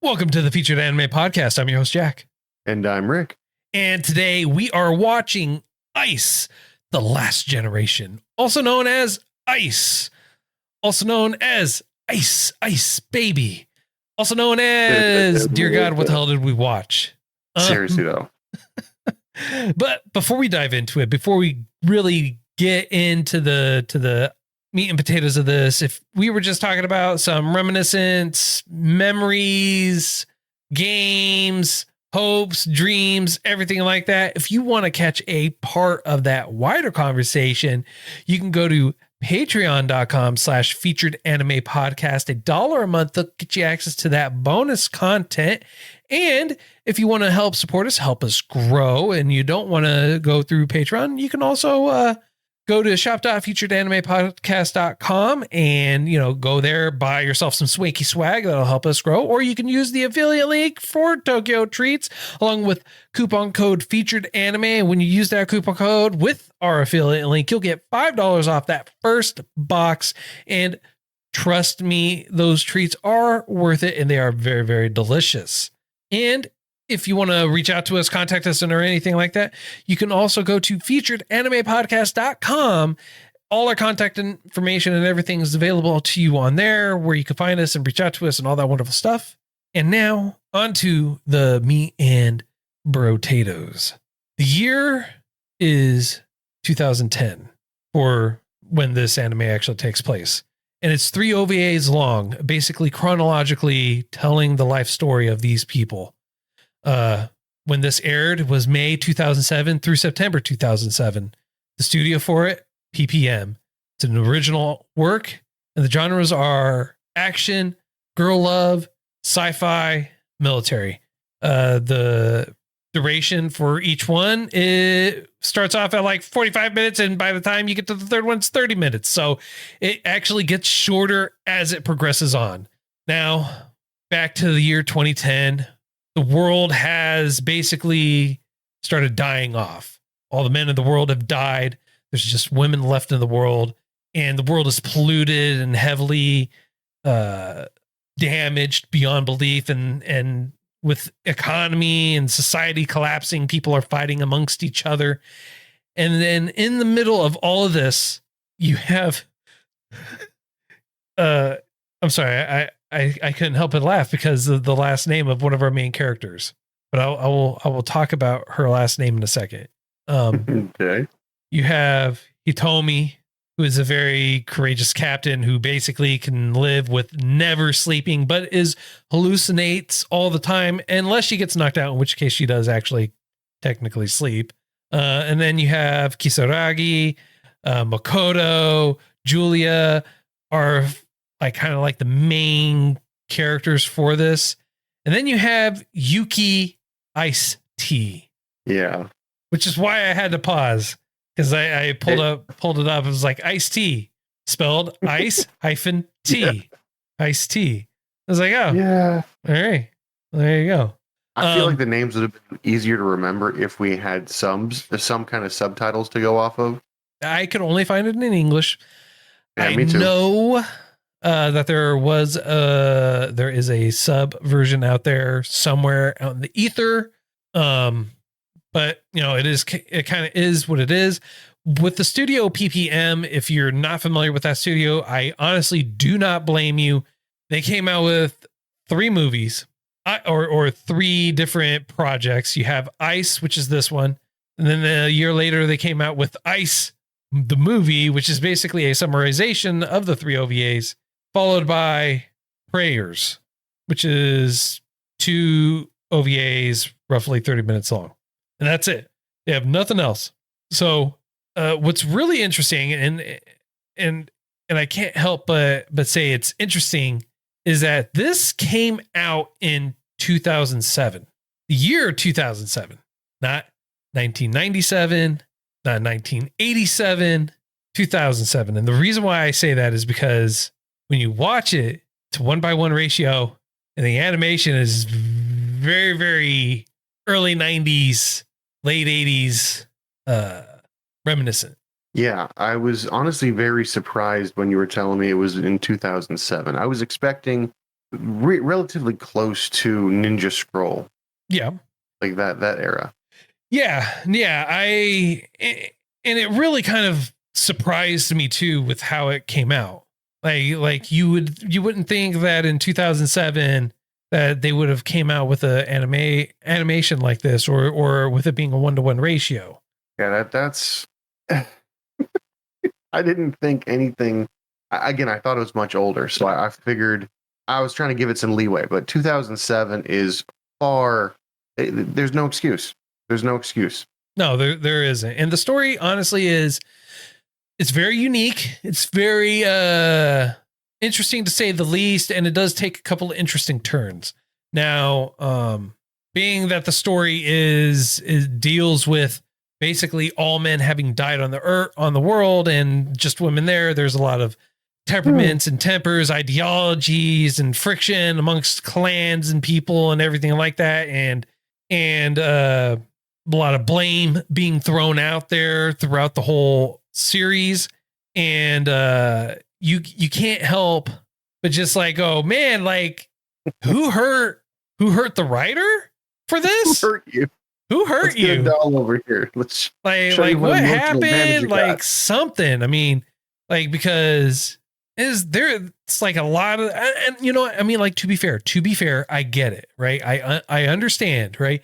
Welcome to the Featured Anime Podcast. I'm your host, Jack. And I'm Rick. And today we are watching ICE, The Last Generation, also known as ICE, also known as Ice Baby, also known as, dear God, what the hell did we watch? Seriously, though. But before we dive into it, before we really get into the meat and potatoes of this, if we were just talking about some reminiscence, memories, games, hopes, dreams, everything like that, if you want to catch a part of that wider conversation, you can go to patreon.com/featured anime podcast. $1 a month to get you access to that bonus content. And if you want to help support us, help us grow, and you don't want to go through Patreon, you can also go to shop.featuredanimepodcast.com and, go there, buy yourself some swanky swag that'll help us grow. Or you can use the affiliate link for Tokyo Treats along with coupon code Featured Anime. And when you use that coupon code with our affiliate link, you'll get $5 off that first box. And trust me, those treats are worth it, and they are very, very delicious. And if you want to reach out to us, contact us, or anything like that, you can also go to featuredanimepodcast.com. All our contact information and everything is available to you on there, where you can find us and reach out to us and all that wonderful stuff. And now on to the meat and potatoes. The year is 2010 for when this anime actually takes place. And it's 3 OVAs long, basically chronologically telling the life story of these people. When this aired was May 2007 through September 2007. The studio for it, PPM. It's an original work, and the genres are action, girl love, sci-fi, military. The duration for each one, it starts off at like 45 minutes, and by the time you get to the third one, it's 30 minutes. So it actually gets shorter as it progresses on. Now, back to the year 2010. The world has basically started dying off. All the men in the world have died. There's just women left in the world, and the world is polluted and heavily damaged beyond belief. And with economy and society collapsing, people are fighting amongst each other. And then in the middle of all of this, you have, I'm sorry, I couldn't help but laugh because of the last name of one of our main characters, but I will talk about her last name in a second. Okay. You have Hitomi, who is a very courageous captain who basically can live with never sleeping, but hallucinates all the time, unless she gets knocked out, in which case she does actually technically sleep. And then you have Kisaragi, Makoto, Julia are kind of like the main characters for this. And then you have Yuki Ice T. Yeah. Which is why I had to pause, because I pulled it up. It was like Ice T, spelled ice hyphen T. Yeah. Ice T. I was like, oh. Yeah. All right. There you go. I feel like the names would have been easier to remember if we had some kind of subtitles to go off of. I could only find it in English. Yeah, me too. I know that there is a sub version out there somewhere out in the ether. But it kind of is what it is. With the studio PPM, if you're not familiar with that studio, I honestly do not blame you. They came out with 3 movies or 3 different projects. You have ICE, which is this one. And then a year later, they came out with ICE, the movie, which is basically a summarization of the 3 OVAs, followed by Prayers, which is 2 OVAs, roughly 30 minutes long. And that's it. They have nothing else. So what's really interesting, and I can't help but say it's interesting, is that this came out in 2007, the year 2007, not 1997, not 1987, 2007. And the reason why I say that is because when you watch it, it's a 1:1 ratio, and the animation is very, very early 90s, late 80s reminiscent. Yeah, I was honestly very surprised when you were telling me it was in 2007. I was expecting relatively close to Ninja Scroll, Yeah. like that era. Yeah. And it really kind of surprised me too with how it came out. Like you wouldn't think that in 2007 that they would have came out with a animation like this, or with it being a 1-to-1 ratio. Yeah, that's. I didn't think anything. Again, I thought it was much older, so I figured I was trying to give it some leeway. But 2007 is far. There's no excuse. There's no excuse. No, there isn't. And the story, honestly, it's very unique. It's very interesting to say the least, and it does take a couple of interesting turns. Now, being that the story is deals with basically all men having died on the earth, on the world, and just women there, there's a lot of temperaments and tempers, ideologies, and friction amongst clans and people and everything like that, and a lot of blame being thrown out there throughout the whole series. And you can't help but just like, oh man, like who hurt the writer for this? Who hurt you? Who hurt Let's you? get a doll over here. Let's like what what happened? Like got. something. I mean, like, because it's like a lot of, and you know, I mean, like, to be fair, I get it, right? I understand, right?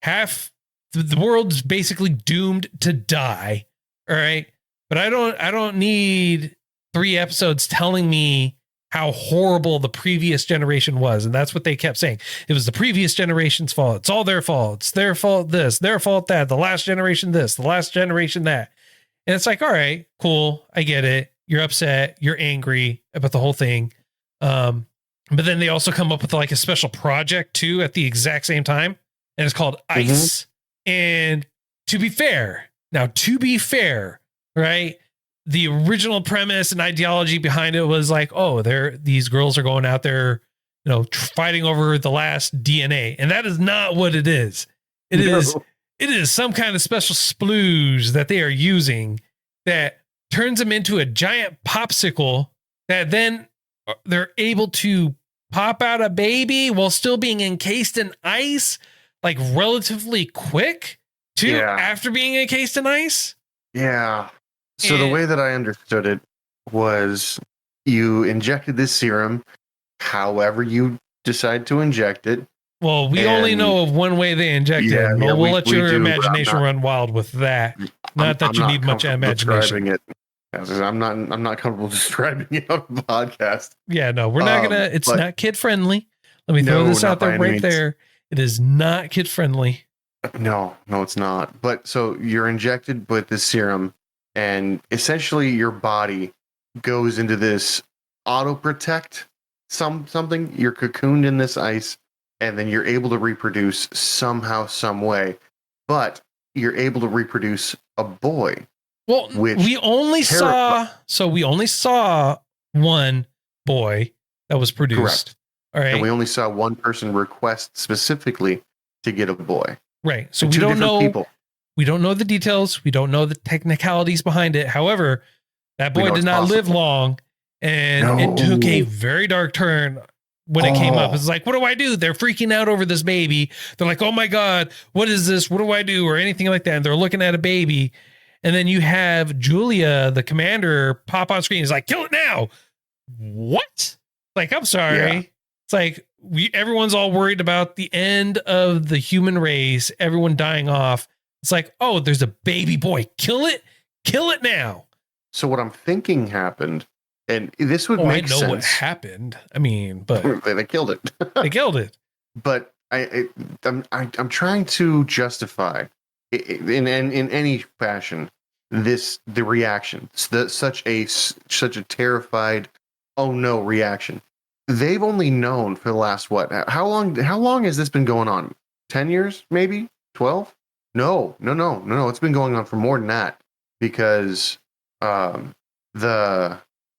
Half the world's basically doomed to die, all right? But I don't need 3 episodes telling me how horrible the previous generation was. And that's what they kept saying. It was the previous generation's fault. It's all their fault. It's their fault this, their fault that, the last generation this, the last generation that. And it's like, all right, cool. I get it. You're upset. You're angry about the whole thing. But then they also come up with like a special project too at the exact same time. And it's called ICE. And to be fair, right? The original premise and ideology behind it was like, oh, these girls are going out there, you know, fighting over the last DNA. And that is not what it is. It is some kind of special splooge that they are using that turns them into a giant popsicle that then they're able to pop out a baby while still being encased in ice, like relatively quick too, after being encased in ice. Yeah. So the way that I understood it was you injected this serum, however you decide to inject it. Well, we only know of one way they inject it. We'll let your imagination run wild with that. Not that you need much imagination. It. I'm not comfortable describing it on the podcast. Yeah, no, we're not gonna. It's not kid friendly. Let me throw this out there right there. It is not kid friendly. No, it's not. But so you're injected with this serum, and essentially your body goes into this auto protect something. You're cocooned in this ice, and then you're able to reproduce somehow, some way. But you're able to reproduce a boy. Well, we only saw one boy that was produced. Correct. All right. And we only saw one person request specifically to get a boy. Right. So we don't know people. We don't know the details. We don't know the technicalities behind it. However, that boy did not live long, and it took a very dark turn when it came up. It's like, what do I do? They're freaking out over this baby. They're like, oh my God, what is this? What do I do? Or anything like that. And they're looking at a baby. And then you have Julia, the commander, pop on screen. He's like, kill it now. What? Like, I'm sorry. Yeah. It's like everyone's all worried about the end of the human race, everyone dying off. It's like, oh, there's a baby boy. Kill it now. So what I'm thinking happened, and this would make sense. I know what happened. I mean, but they killed it. They killed it. But I'm trying to justify in any fashion the reaction. Such a terrified, oh no reaction. They've only known for the last how long has this been going on? 10 years, maybe 12? No. It's been going on for more than that, because one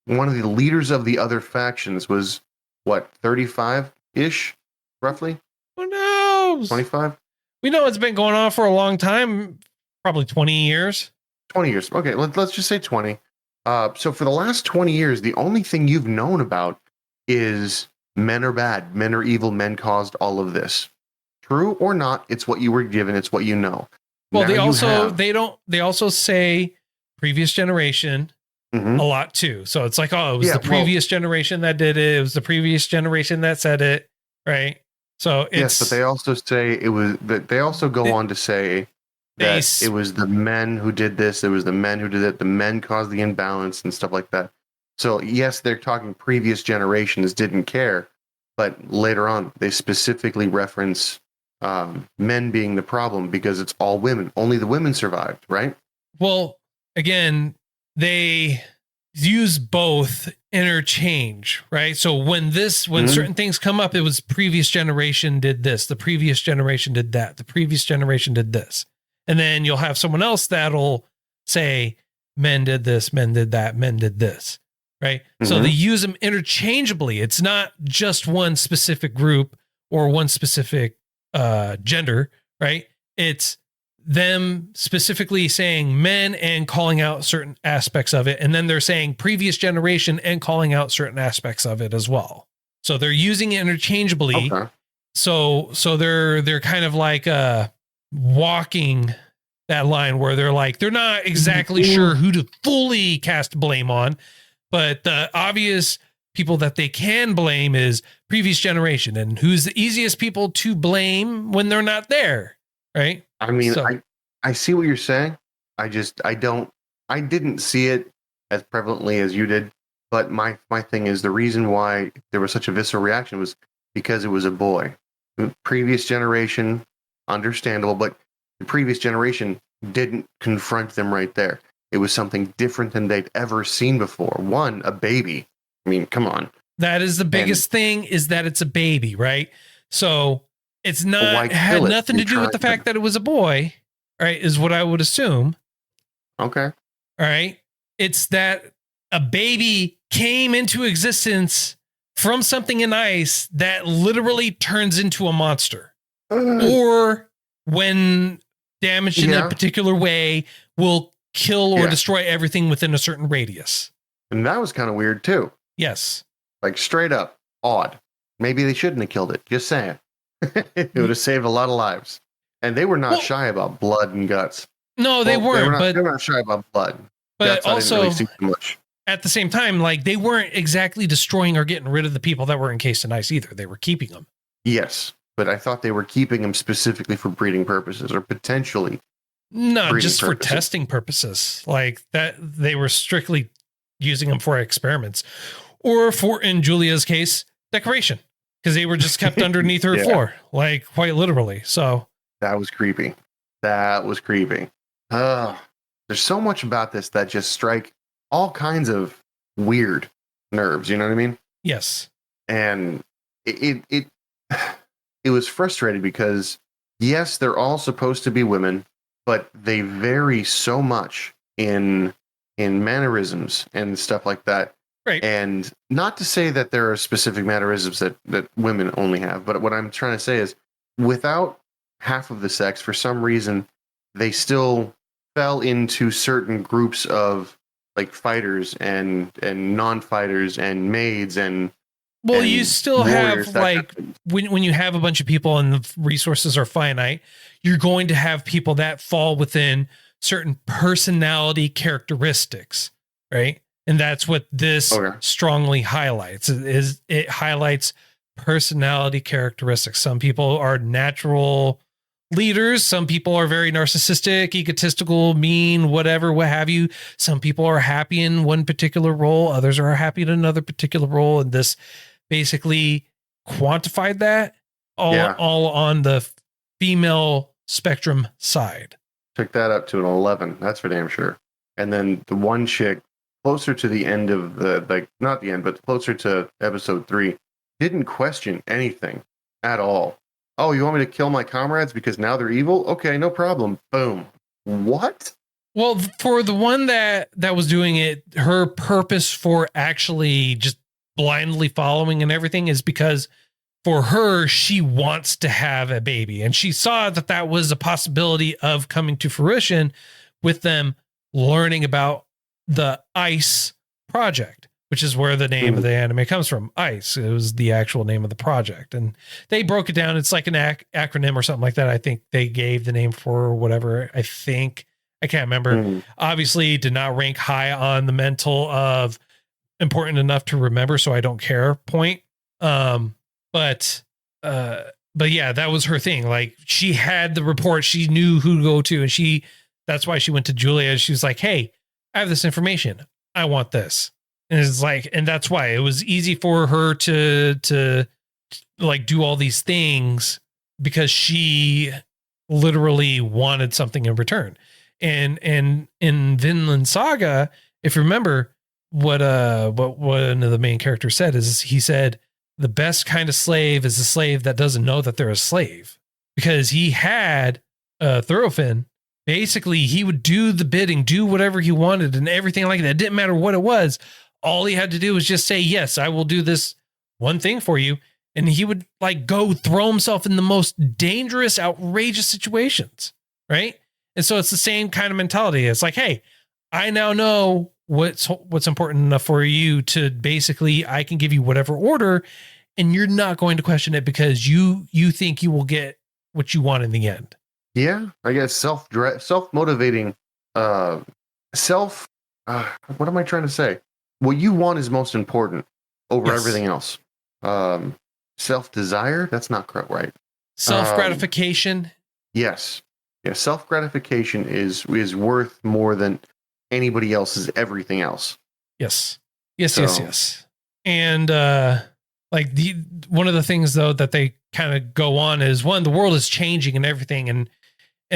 of the leaders of the other factions was 35-ish, roughly? Who knows? 25? We know it's been going on for a long time, probably 20 years. 20 years. Okay, let's just say 20. So for the last 20 years, the only thing you've known about is men are bad, men are evil, men caused all of this. True or not, it's what you were given, it's what you know. Well, Now they also say previous generation a lot too. So it's like, oh, it was the previous generation that did it. It was the previous generation that said it, right? So it's, yes, but they also say it was that they also go on to say that it was the men who did this, it was the men who did it, the men caused the imbalance and stuff like that. So yes, they're talking previous generations didn't care, but later on they specifically reference men being the problem because it's all women. Only the women survived, right? Well, again, they use both interchange, right? So when certain things come up, it was previous generation did this, the previous generation did that, the previous generation did this. And then you'll have someone else that'll say, men did this, men did that, men did this, right? So they use them interchangeably. It's not just one specific group or one specific gender, right? It's them specifically saying men and calling out certain aspects of it. And then they're saying previous generation and calling out certain aspects of it as well. So they're using it interchangeably. Okay. So they're kind of like walking that line where they're like, they're not exactly sure who to fully cast blame on, but the obvious people that they can blame is previous generation, and who's the easiest people to blame when they're not there. Right. I mean, I see what you're saying. I didn't see it as prevalently as you did. But my thing is, the reason why there was such a visceral reaction was because it was a boy. The previous generation, understandable, but the previous generation didn't confront them right there. It was something different than they'd ever seen before. One, a baby. I mean, come on. That is the biggest thing, is that it's a baby, right? So it's not had nothing to do with the fact that it was a boy, right? Is what I would assume. Okay. All right. It's that a baby came into existence from something in ice that literally turns into a monster, or when damaged in a particular way will kill or destroy everything within a certain radius. And that was kind of weird too. Yes. Like straight up odd. Maybe they shouldn't have killed it. Just saying. It would have saved a lot of lives. And they were not shy about blood and guts. No, they weren't. They were not shy about blood. But guts, also, I didn't really see too much. At the same time, like, they weren't exactly destroying or getting rid of the people that were encased in ice either. They were keeping them. Yes, but I thought they were keeping them specifically for breeding purposes, or potentially. No, just for testing purposes. Like that, they were strictly using them for experiments, or for, in Julia's case, decoration, because they were just kept underneath her floor, like quite literally. So that was creepy. There's so much about this that just strike all kinds of weird nerves. You know what I mean? Yes. And it was frustrating because yes, they're all supposed to be women, but they vary so much in mannerisms and stuff like that. Right. And not to say that there are specific mannerisms that women only have, but what I'm trying to say is without half of the sex, for some reason, they still fell into certain groups of like fighters and non-fighters and maids and you still have, like, when you have a bunch of people and the resources are finite, you're going to have people that fall within certain personality characteristics, right? And that's what this strongly highlights. Is it highlights personality characteristics. Some people are natural leaders. Some people are very narcissistic, egotistical, mean, whatever, what have you. Some people are happy in one particular role. Others are happy in another particular role. And this basically quantified that all on the female spectrum side. Took that up to an 11. That's for damn sure. And then the one chick closer to the end of not the end, but closer to episode 3, didn't question anything at all. Oh, you want me to kill my comrades because now they're evil? Okay, no problem. Boom. What? Well, for the one that was doing it, her purpose for actually just blindly following and everything is because for her, she wants to have a baby. And she saw that was a possibility of coming to fruition with them learning about the ICE project, which is where the name of the anime comes from. ICE. It was the actual name of the project. And they broke it down. It's like an acronym or something like that. I think they gave the name for whatever. I can't remember. Obviously did not rank high on the mental of important enough to remember, so I don't care point. But yeah, that was her thing. Like, she had the report. She knew who to go to. And that's why she went to Julia. She was like, hey, I have this information. I want this. And it's like, and that's why it was easy for her to like do all these things, because she literally wanted something in return. And in Vinland Saga, if you remember what one of the main characters said, is he said, the best kind of slave is a slave that doesn't know that they're a slave, because he had Thorfinn. Basically, he would do the bidding, do whatever he wanted and everything like that. It didn't matter what it was. All he had to do was just say, yes, I will do this one thing for you. And he would like go throw himself in the most dangerous, outrageous situations. Right. And so it's the same kind of mentality. It's like, hey, I now know what's important enough for you to basically, I can give you whatever order and you're not going to question it because you think you will get what you want in the end. Yeah, I guess self-motivating, what am I trying to say? What you want is most important over everything else. Self-desire, that's not correct, right? Self-gratification. Yes. Yeah, self-gratification is worth more than anybody else's everything else. Yes. And like one of the things though that they kind of go on is, one, the world is changing and everything, and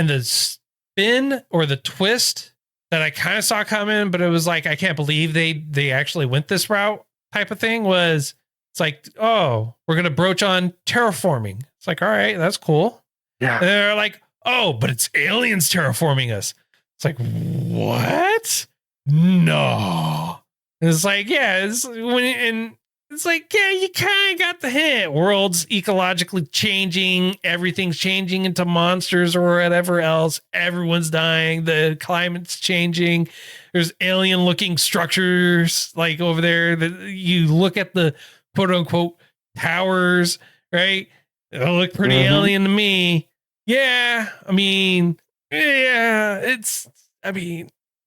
the spin or the twist that I kind of saw coming, but it was like, I can't believe they actually went this route type of thing, was it's like, oh, we're going to broach on terraforming. It's like, all right, that's cool. Yeah. And they're like, oh, but it's aliens terraforming us. It's like, what? No. And it's like, yeah, it's like, yeah, you kind of got the hint. World's ecologically changing. Everything's changing into monsters or whatever else. Everyone's dying. The climate's changing. There's alien looking structures like over there that you look at the quote unquote towers, right? It'll look pretty alien to me. Yeah. I mean,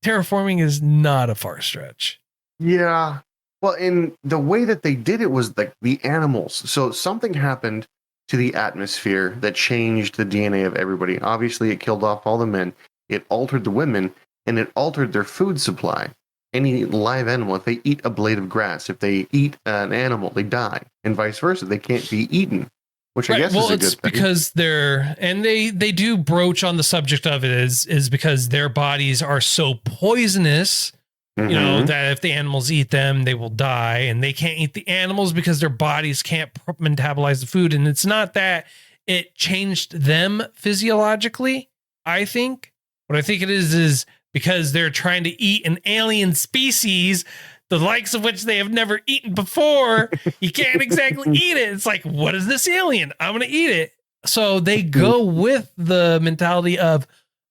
terraforming is not a far stretch. Yeah. Well, in the way that they did it was like the animals. So something happened to the atmosphere that changed the DNA of everybody. Obviously, it killed off all the men. It altered the women, and it altered their food supply. Any live animal, if they eat a blade of grass, if they eat an animal, they die, and vice versa. They can't be eaten, which I guess is a good thing. Because they do broach on the subject of it is because their bodies are so poisonous. You know, that if the animals eat them, they will die, and they can't eat the animals because their bodies can't metabolize the food. And it's not that it changed them physiologically. I think what I think it is because they're trying to eat an alien species, the likes of which they have never eaten before. You can't exactly eat it. It's like, what is this alien? I'm going to eat it. So they go with the mentality of,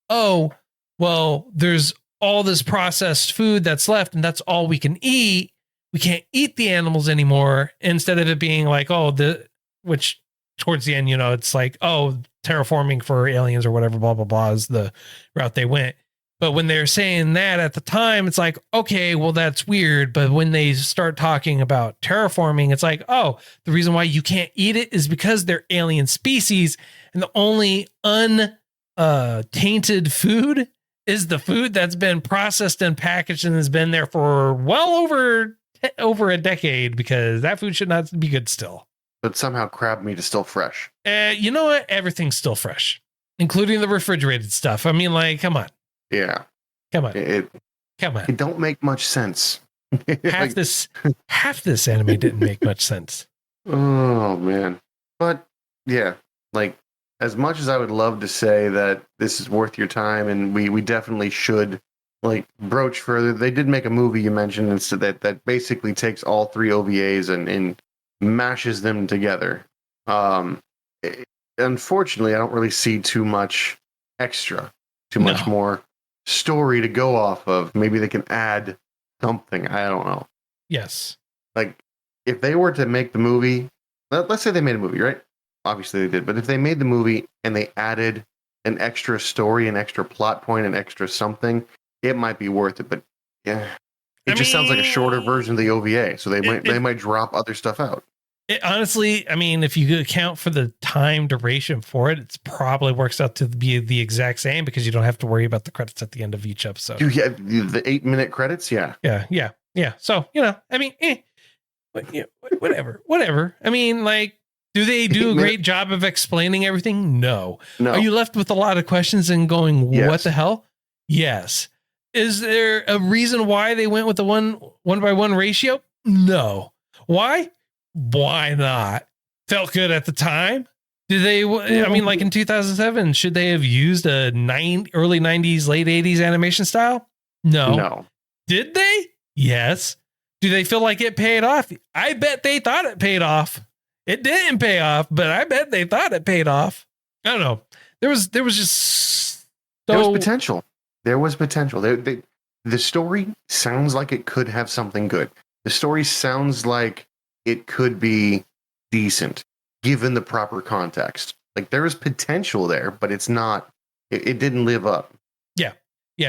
oh, well, there's all this processed food that's left and that's all we can eat. We can't eat the animals anymore, instead of it being like, which towards the end, you know, it's like, oh, terraforming for aliens or whatever, blah, blah, blah is the route they went. But when they're saying that at the time, it's like, okay, well, that's weird. But when they start talking about terraforming, it's like, oh, the reason why you can't eat it is because they're alien species. And the only untainted food is the food that's been processed and packaged and has been there for well over a decade, because that food should not be good still. But somehow crab meat is still fresh. You know what? Everything's still fresh, including the refrigerated stuff. I mean, like, come on. Yeah. Come on. Come on. It don't make much sense. half this anime didn't make much sense. Oh, man. But yeah, like, as much as I would love to say that this is worth your time, and we definitely should like broach further, they did make a movie you mentioned that basically takes all three OVAs and mashes them together. Unfortunately, I don't really see too much much more story to go off of. Maybe they can add something. I don't know. Yes. Like, if they were to make the movie, let's say they made a movie, right? Obviously they did, but if they made the movie and they added an extra story, an extra plot point, an extra something, it might be worth it. But yeah, it just sounds like a shorter version of the OVA, so they might drop other stuff out. It honestly, I mean, if you account for the time duration for it, it's probably works out to be the exact same because you don't have to worry about the credits at the end of each episode. Dude, yeah, the 8-minute credits, yeah. Yeah. So, I mean, whatever. I mean, like, do they do a great job of explaining everything? No. Are you left with a lot of questions and going, what the hell? Yes. Is there a reason why they went with the 1:1 ratio? No. Why? Why not? Felt good at the time. Did they? I mean, like in 2007, should they have used a early 90s, late 80s animation style? No. Did they? Yes. Do they feel like it paid off? I bet they thought it paid off. It didn't pay off, but I bet they thought it paid off. I don't know. There was just there was potential. There was potential. The story sounds like it could have something good. The story sounds like it could be decent given the proper context. Like, there is potential there, but it's not. It didn't live up. Yeah.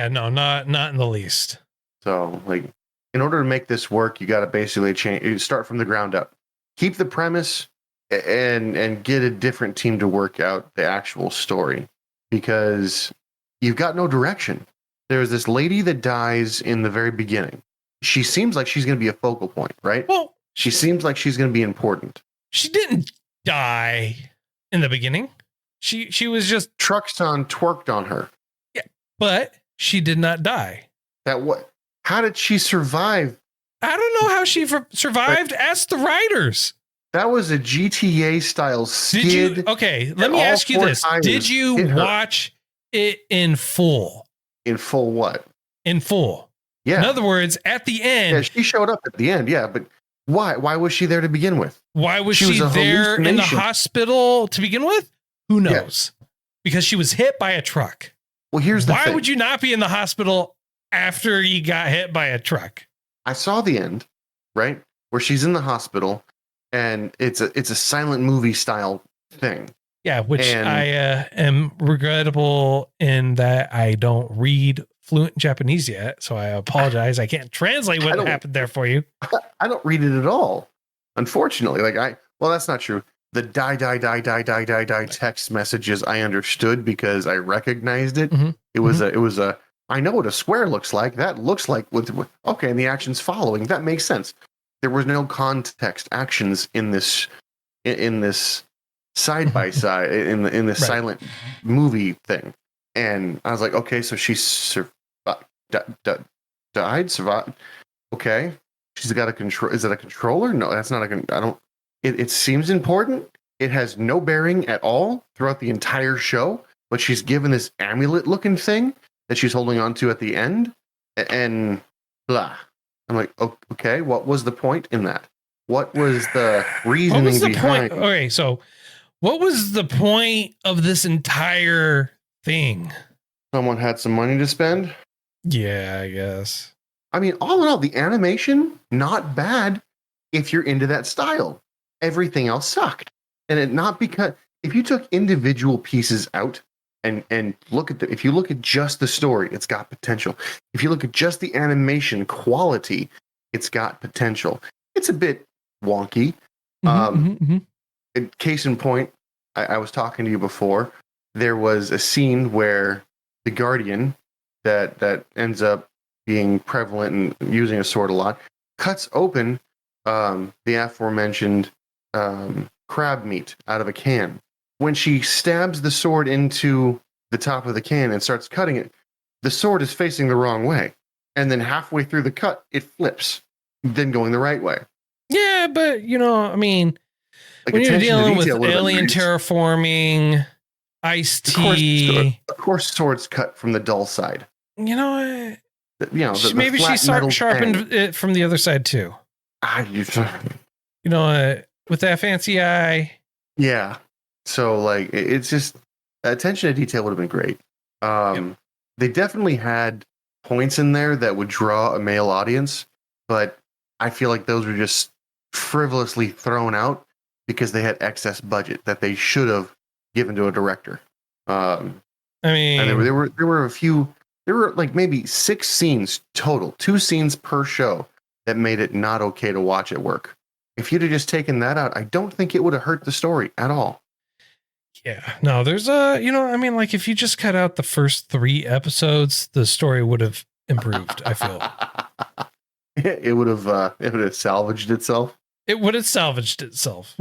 No, not in the least. So, like, in order to make this work, you got to basically start from the ground up. Keep the premise and get a different team to work out the actual story, because you've got no direction. There's this lady that dies in the very beginning. She seems like she's going to be a focal point, right? Well, she seems like she's going to be important. She didn't die in the beginning. She was just Truxton twerked on her. Yeah, but she did not die. How did she survive? I don't know how she survived. Ask the writers. That was a GTA style skid. Let me ask you this. Did you watch it in full? In full what? In full. Yeah. In other words, at the end. Yeah, she showed up at the end. Yeah, but why? Why was she there to begin with? Why was she there in the hospital to begin with? Who knows? Yeah. Because she was hit by a truck. Well, here's the thing. Why would you not be in the hospital after you got hit by a truck? I saw the end, right? Where she's in the hospital and it's a silent movie style thing. Yeah, which I am regrettable in that I don't read fluent Japanese yet, so I apologize. I can't translate what happened there for you. I don't read it at all, unfortunately. Well, that's not true. The die text messages I understood because I recognized it. Mm-hmm. It was a I know what a square looks like. That looks like okay, and the actions following. That makes sense. There was no context actions in this side by side in this silent movie thing, and I was like, okay, so she died, survived. Okay, she's got a control. Is it a controller? No, that's not a. I don't. It seems important. It has no bearing at all throughout the entire show, but she's given this amulet-looking thing that she's holding on to at the end, and blah. I'm like, okay, what was the point in that? What was the reasoning behind? Point? Okay, so what was the point of this entire thing? Someone had some money to spend? Yeah, I guess. I mean, all in all, the animation, not bad if you're into that style. Everything else sucked. And it not because if you took individual pieces out and if you look at just the story, it's got potential. If you look at just the animation quality, it's got potential. It's a bit wonky. Case in point, I was talking to you before. There was a scene where the Guardian that ends up being prevalent and using a sword a lot cuts open the aforementioned crab meat out of a can. When she stabs the sword into the top of the can and starts cutting it, the sword is facing the wrong way. And then halfway through the cut, it flips, then going the right way. Yeah, but, I mean, like, when you're dealing with alien terraforming, iced tea. Of course, swords cut from the dull side. Maybe she sharpened it from the other side, too. With that fancy eye. Yeah. So, like, it's just attention to detail would have been great. They definitely had points in there that would draw a male audience, but I feel like those were just frivolously thrown out because they had excess budget that they should have given to a director. I mean, and there were a few. There were like maybe 6 scenes total, 2 scenes per show that made it not okay to watch at work. If you'd have just taken that out, I don't think it would have hurt the story at all. Yeah, no, there's I mean, like if you just cut out the first 3 episodes, the story would have improved. I feel it would have salvaged itself. It would have salvaged itself.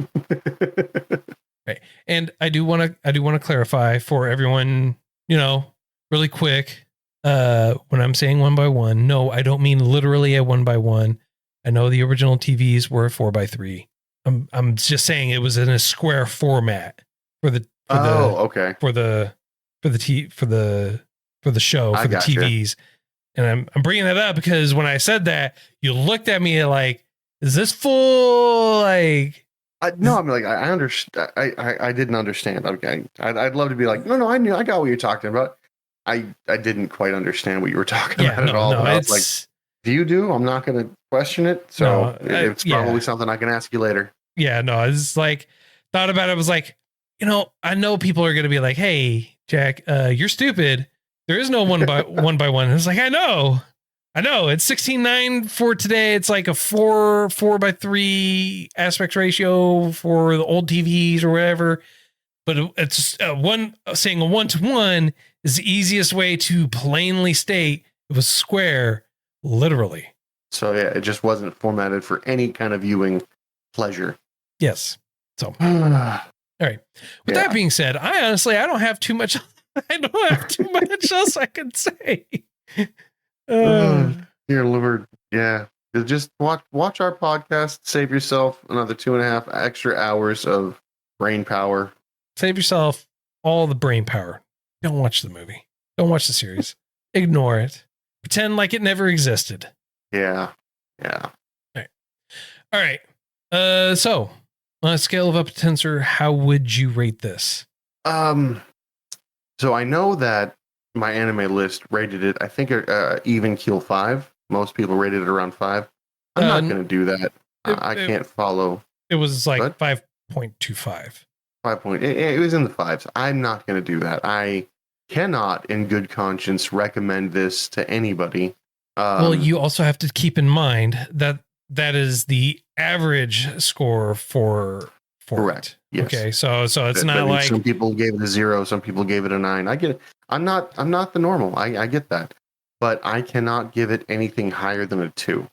Right. And I do want to clarify for everyone, really quick. When I'm saying 1x1, no, I don't mean literally a 1x1. I know the original TVs were a 4x3. I'm just saying it was in a square format for the show for the TVs. And I'm bringing that up because when I said that, you looked at me like, is this full? Like, no, I'm like, I understand. I didn't understand. Okay. I'd love to be like, no, I got what you're talking about. I didn't quite understand what you were talking about at all. No, I was like, do you do? I'm not going to question it. So it's probably something I can ask you later. Yeah, no, it's like, thought about it. I was like, I know people are going to be like, hey, Jack, you're stupid. There is no 1x1. It's like, I know. It's 16:9 for today. It's like a 4x3 aspect ratio for the old TVs or whatever. But it's saying a 1-to-1 is the easiest way to plainly state it was square, literally. So yeah, it just wasn't formatted for any kind of viewing pleasure. Yes. So, all right. With that being said, I don't have too much. I don't have too much else I can say. Dear Lord, yeah. Just watch our podcast. Save yourself another 2.5 extra hours of brain power. Save yourself all the brain power. Don't watch the movie. Don't watch the series. Ignore it. Pretend like it never existed. Yeah. All right. So on a scale of up to 10, sir, how would you rate this? So I know that my anime list rated it, I think, even keel 5. Most people rated it around 5. I'm not going to do that. I can't follow. It was like 5.25. 5 point. It was in the 5s. I'm not going to do that. I cannot, in good conscience, recommend this to anybody. Well, you also have to keep in mind that is the average score for correct. It. Yes. Okay, so it's not like some people gave it a 0, some people gave it a 9. I get it. I'm not the normal. I get that, but I cannot give it anything higher than a 2.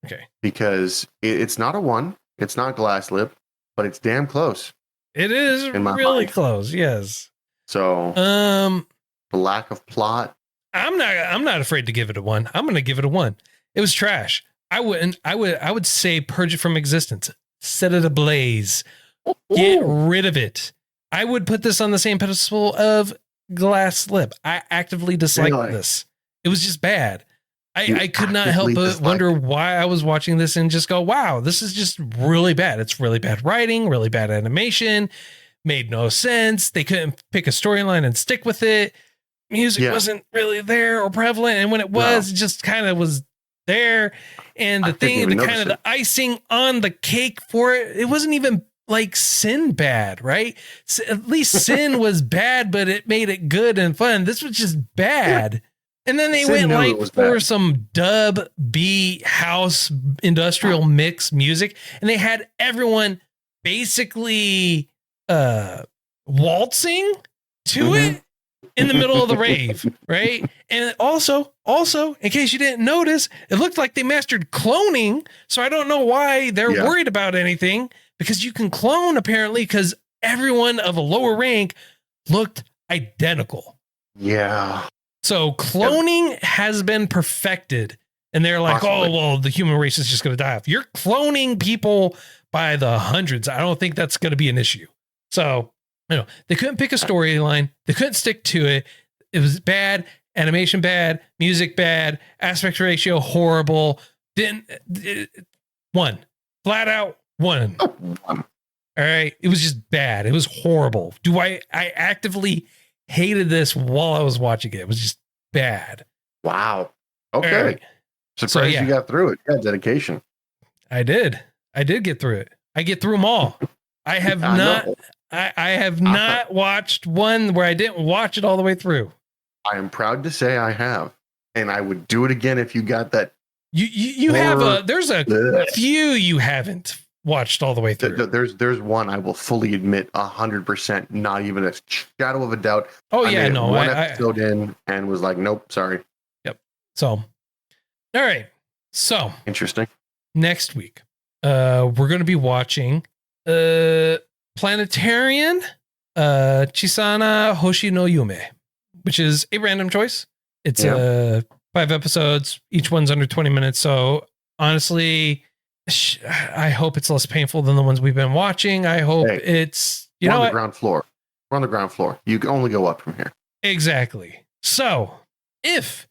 Okay, because it's not a 1. It's not glass lip, but it's damn close. It is really close. Yes. So the lack of plot. I'm not afraid to give it a 1. I'm going to give it a 1. It was trash. I would say purge it from existence. Set it ablaze. Get rid of it. I would put this on the same pedestal of Glass Lip. I actively disliked this. It was just bad. I could not help but wonder why I was watching this and just go, wow, this is just really bad. It's really bad writing, really bad animation, made no sense. They couldn't pick a storyline and stick with it. Music wasn't really there or prevalent. And when it was, it just kind of was there. And the the icing on the cake for it, it wasn't even like Sin bad, right? So at least Sin was bad, but it made it good and fun. This was just bad. And then they went like for some dub B house industrial mix music, and they had everyone basically waltzing to it in the middle of the rave, right? And also, in case you didn't notice, it looked like they mastered cloning. So I don't know why they're worried about anything, because you can clone apparently, because everyone of a lower rank looked identical. Yeah. So cloning has been perfected, and they're like, oh, well, the human race is just going to die off. You're cloning people by the hundreds. I don't think that's going to be an issue. So, they couldn't pick a storyline. They couldn't stick to it. It was bad. Animation bad. Music bad. Aspect ratio horrible. One. Flat out one. All right. It was just bad. It was horrible. I actively hated this while I was watching it. It was just bad. Wow. Okay. Right. Surprised you got through it. You got dedication. I did. I did get through it. I get through them all. I have not. No. I have not watched one where I didn't watch it all the way through. I am proud to say I have, and I would do it again if you got that. You have there's a few you haven't watched all the way through. There's one I will fully admit 100%, not even a shadow of a doubt. Oh yeah, no, one episode in and was like, nope, sorry. Yep. So, all right. So interesting. Next week, we're going to be watching Planetarian, Chisana Hoshi no Yume, which is a random choice. It's 5 episodes. Each one's under 20 minutes. So honestly, I hope it's less painful than the ones we've been watching. I hope it's, we're on the ground floor. We're on the ground floor. You can only go up from here. Exactly. So if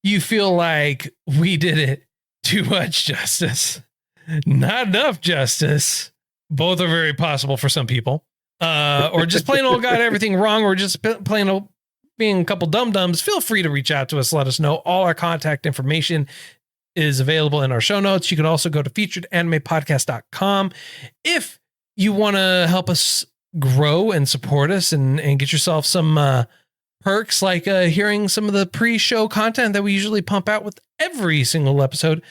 you feel like we did it too much justice, not enough justice, both are very possible for some people, or just plain old got everything wrong, or just plain old being a couple dum-dums, feel free to reach out to us. Let us know. All our contact information is available in our show notes. You can also go to featuredanimepodcast.com. If you want to help us grow and support us and get yourself some perks, like hearing some of the pre-show content that we usually pump out with every single episode,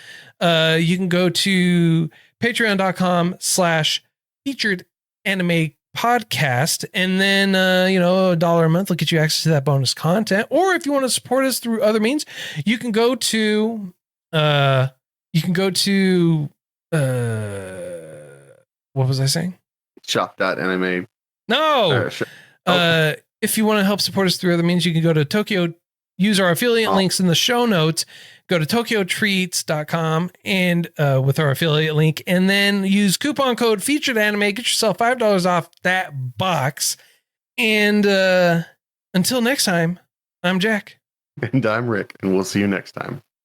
you can go to patreon.com/featuredanimepodcast, and then $1 a month will get you access to that bonus content. Or if you want to support us through other means, you can go to what was I saying? Shop.anime. No. If you want to help support us through other means, you can go to Tokyo, use our affiliate links in the show notes, go to tokyotreats.com and with our affiliate link, and then use coupon code FEATUREDANIME, get yourself $5 off that box. And until next time, I'm Jack. And I'm Rick, and we'll see you next time.